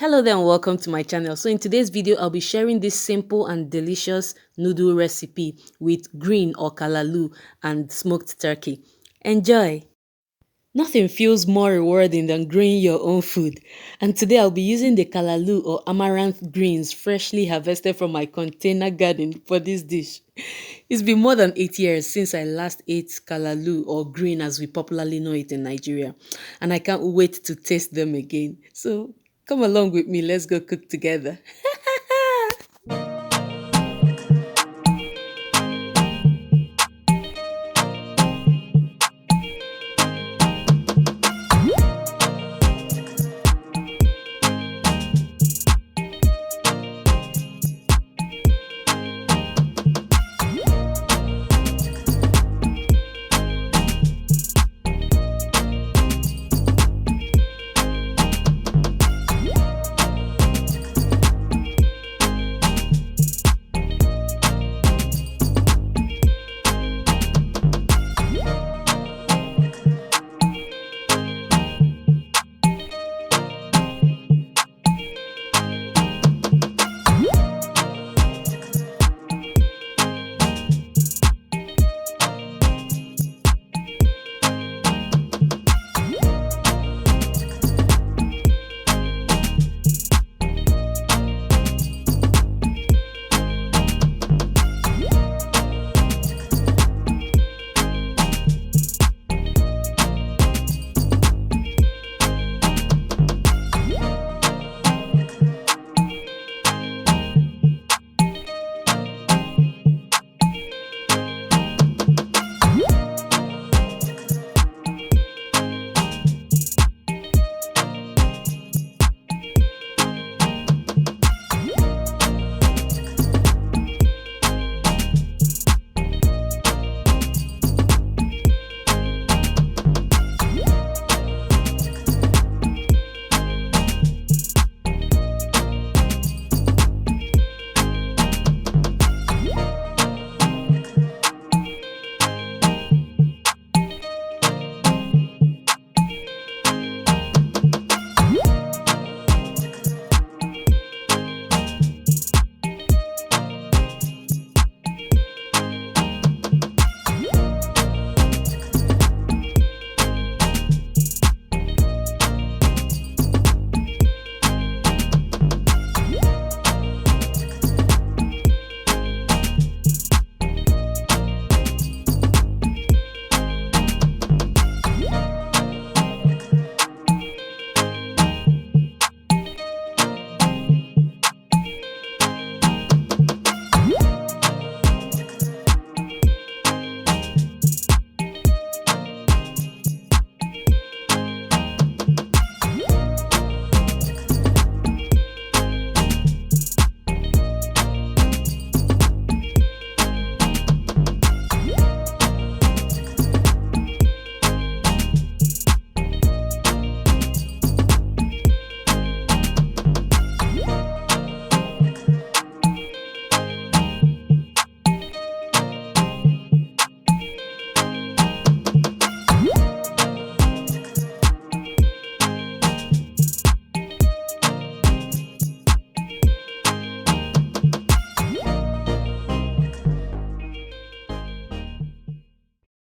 Hello there and welcome to my channel. So in today's video, I'll be sharing this simple and delicious noodle recipe with green or callaloo and smoked turkey. Enjoy! Nothing feels more rewarding than growing your own food. And today I'll be using the callaloo or amaranth greens freshly harvested from my container garden for this dish. It's been more than 8 years since I last ate callaloo or green as we popularly know it in Nigeria. And I can't wait to taste them again. So come along with me, let's go cook together.